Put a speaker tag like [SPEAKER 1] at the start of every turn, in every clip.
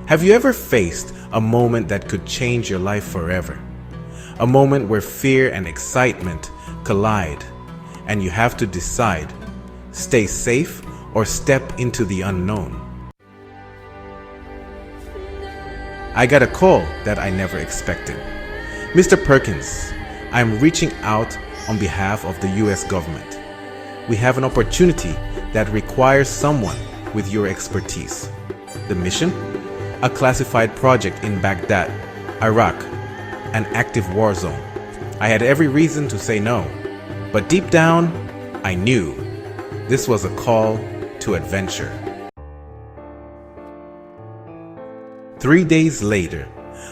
[SPEAKER 1] Have you ever faced a moment that could change your life forever? A moment where fear and excitement collide, and you have to decide, stay safe or step into the unknown. I got a call that I never expected. Mr. Perkins, I'm reaching out on behalf of the US government. We have an opportunity that requires someone with your expertise. The mission? A classified project in Baghdad, Iraq, an active war zone. I had every reason to say no, but deep down, I knew this was a call to adventure. 3 days later,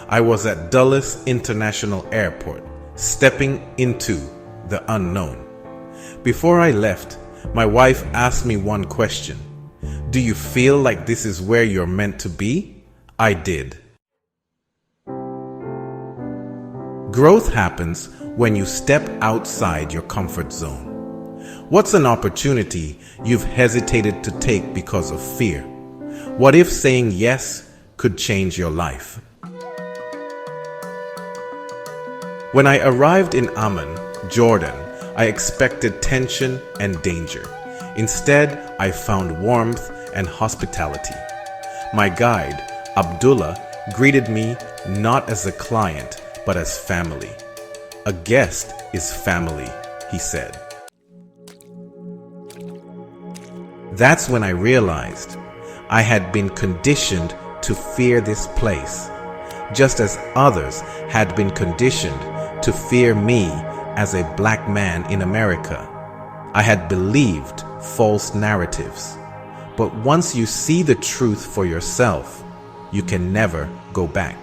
[SPEAKER 1] I was at Dulles International Airport, stepping into the unknown. Before I left, my wife asked me one question. Do you feel like this is where you're meant to be? I did. Growth happens when you step outside your comfort zone. What's an opportunity you've hesitated to take because of fear? What if saying yes could change your life? When I arrived in Amman, Jordan, I expected tension and danger. Instead, I found warmth and hospitality. My guide, Abdullah, greeted me not as a client, but as family. A guest is family, he said. That's when I realized I had been conditioned to fear this place, just as others had been conditioned to fear me as a black man in America. I had believed false narratives. But once you see the truth for yourself, you can never go back.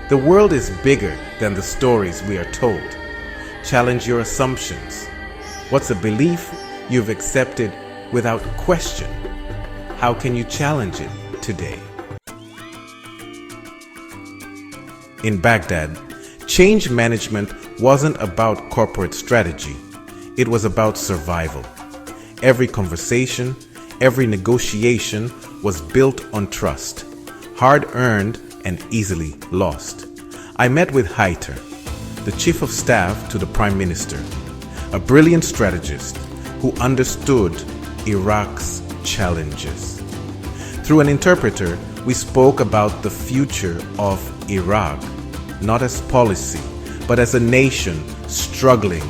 [SPEAKER 1] The world is bigger than the stories we are told. Challenge your assumptions. What's a belief you've accepted without question? How can you challenge it today? In Baghdad, change management wasn't about corporate strategy. It was about survival. Every conversation, every negotiation was built on trust, hard-earned and easily lost. I met with Hayter, the chief of staff to the prime minister, a brilliant strategist who understood Iraq's challenges. Through an interpreter, we spoke about the future of Iraq, not as policy, but as a nation struggling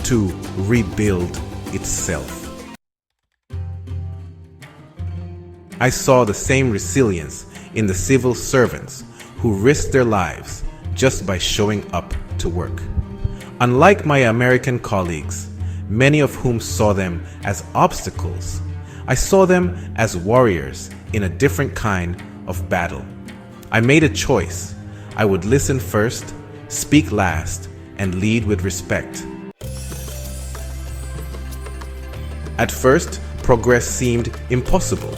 [SPEAKER 1] to rebuild itself. I saw the same resilience in the civil servants who risked their lives just by showing up to work. Unlike my American colleagues, many of whom saw them as obstacles, I saw them as warriors in a different kind of battle. I made a choice. I would listen first, speak last, and lead with respect. At first, progress seemed impossible.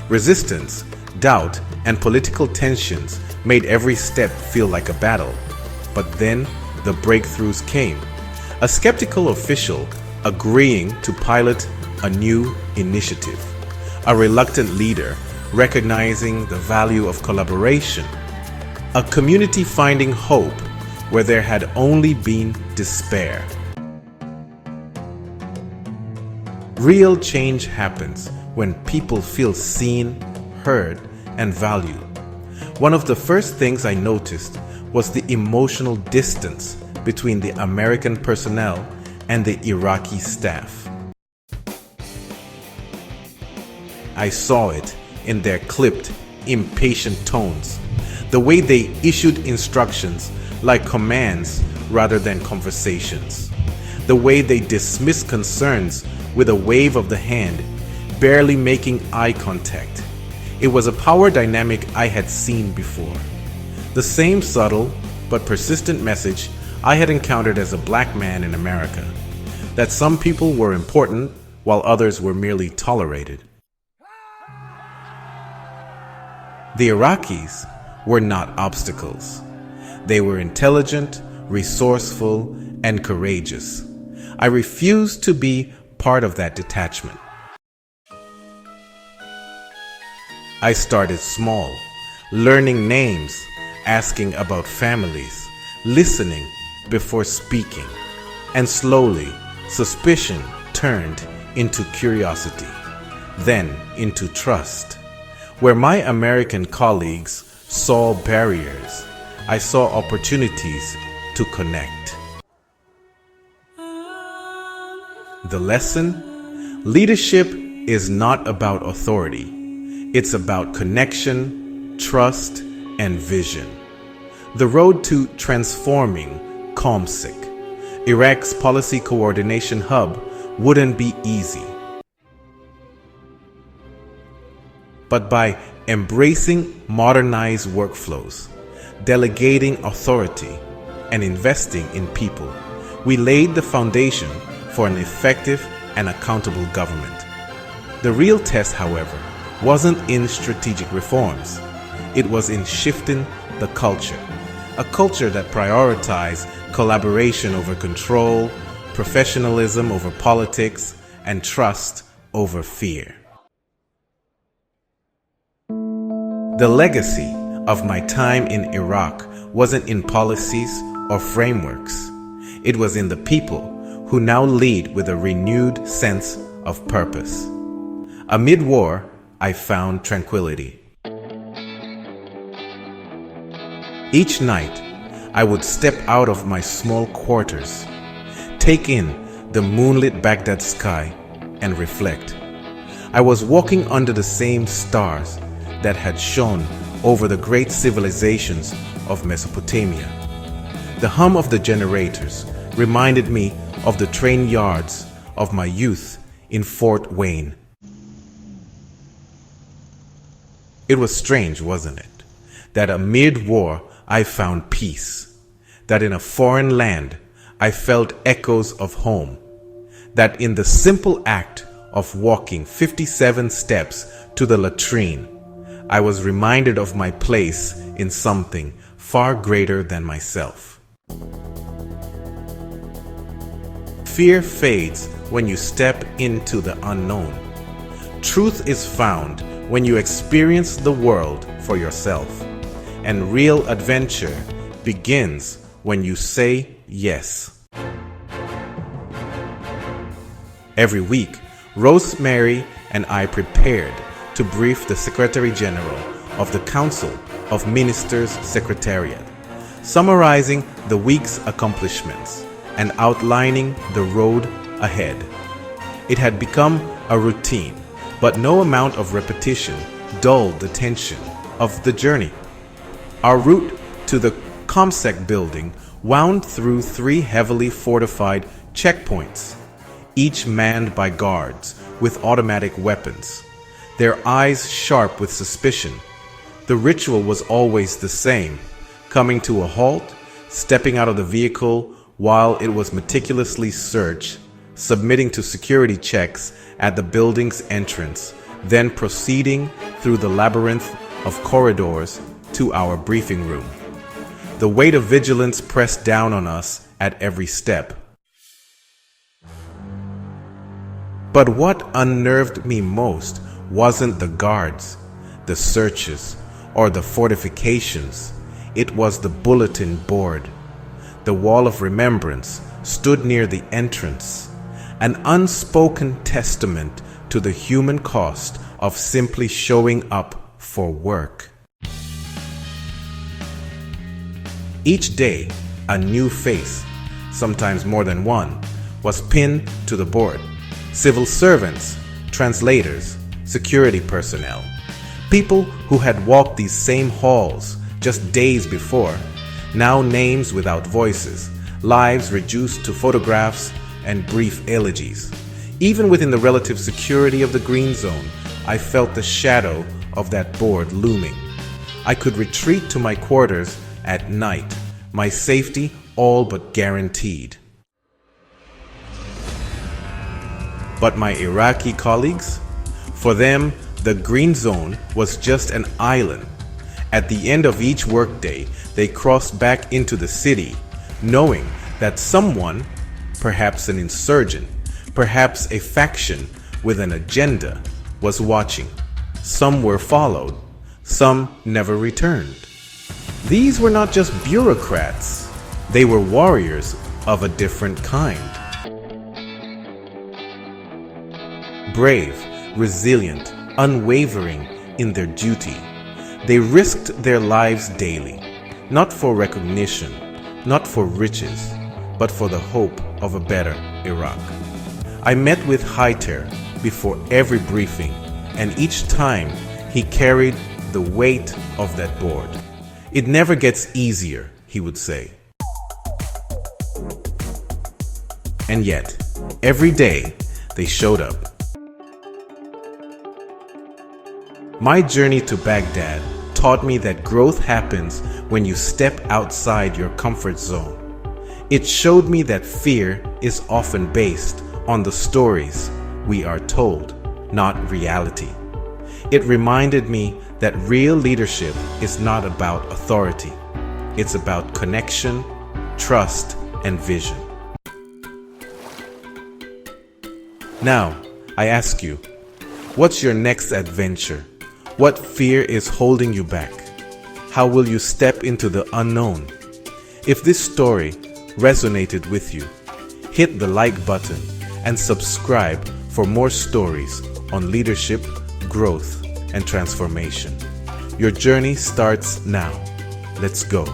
[SPEAKER 1] Resistance, doubt, and political tensions made every step feel like a battle. But then the breakthroughs came. A skeptical official agreeing to pilot a new initiative. A reluctant leader recognizing the value of collaboration. A community finding hope where there had only been despair. Real change happens when people feel seen, heard, and valued. One of the first things I noticed was the emotional distance between the American personnel and the Iraqi staff. I saw it in their clipped, impatient tones, the way they issued instructions like commands rather than conversations, the way they dismissed concerns with a wave of the hand, barely making eye contact. It was a power dynamic I had seen before. The same subtle but persistent message I had encountered as a black man in America, that some people were important while others were merely tolerated. The Iraqis were not obstacles. They were intelligent, resourceful, and courageous. I refused to be part of that detachment. I started small, learning names, asking about families, listening before speaking, and slowly suspicion turned into curiosity, then into trust. Where my American colleagues saw barriers, I saw opportunities to connect. The lesson? Leadership is not about authority. It's about connection, trust, and vision. The road to transforming COMSIC, Iraq's policy coordination hub, wouldn't be easy. But by embracing modernized workflows, delegating authority, and investing in people, we laid the foundation for an effective and accountable government. The real test, however, wasn't in strategic reforms. It was in shifting the culture, a culture that prioritized collaboration over control, professionalism over politics, and trust over fear. The legacy of my time in Iraq wasn't in policies or frameworks. It was in the people who now lead with a renewed sense of purpose. Amid war, I found tranquility. Each night, I would step out of my small quarters, take in the moonlit Baghdad sky, and reflect. I was walking under the same stars that had shone over the great civilizations of Mesopotamia. The hum of the generators reminded me of the train yards of my youth in Fort Wayne. It was strange, wasn't it, that amid war I found peace, that in a foreign land I felt echoes of home, that in the simple act of walking 57 steps to the latrine, I was reminded of my place in something far greater than myself. Fear fades when you step into the unknown. Truth is found when you experience the world for yourself. And real adventure begins when you say yes. Every week, Rosemary and I prepared to brief the Secretary General of the Council of Ministers Secretariat, summarizing the week's accomplishments and outlining the road ahead. It had become a routine, but no amount of repetition dulled the tension of the journey. Our route to the COMSEC building wound through 3 heavily fortified checkpoints, each manned by guards with automatic weapons, their eyes sharp with suspicion. The ritual was always the same: coming to a halt, stepping out of the vehicle while it was meticulously searched, submitting to security checks at the building's entrance, then proceeding through the labyrinth of corridors to our briefing room. The weight of vigilance pressed down on us at every step. But what unnerved me most wasn't the guards, the searches, or the fortifications. It was the bulletin board. The wall of remembrance stood near the entrance, an unspoken testament to the human cost of simply showing up for work. Each day, a new face, sometimes more than one, was pinned to the board. Civil servants, translators, security personnel, people who had walked these same halls just days before, now names without voices, lives reduced to photographs and brief elegies. Even within the relative security of the green zone, I felt the shadow of that board looming. I could retreat to my quarters at night, my safety all but guaranteed. But my Iraqi colleagues? For them, the green zone was just an island. At the end of each workday, they crossed back into the city, knowing that someone, perhaps an insurgent, perhaps a faction with an agenda, was watching. Some were followed. Some never returned. These were not just bureaucrats. They were warriors of a different kind. Brave, resilient, unwavering in their duty. They risked their lives daily, not for recognition, not for riches, but for the hope of a better Iraq. I met with Haiter before every briefing, and each time he carried the weight of that board. It never gets easier, he would say. And yet, every day they showed up. My journey to Baghdad taught me that growth happens when you step outside your comfort zone. It showed me that fear is often based on the stories we are told, not reality. It reminded me that real leadership is not about authority. It's about connection, trust, and vision. Now, I ask you, what's your next adventure? What fear is holding you back? How will you step into the unknown? If this story resonated with you, hit the like button and subscribe for more stories on leadership, growth, and transformation. Your journey starts now. Let's go.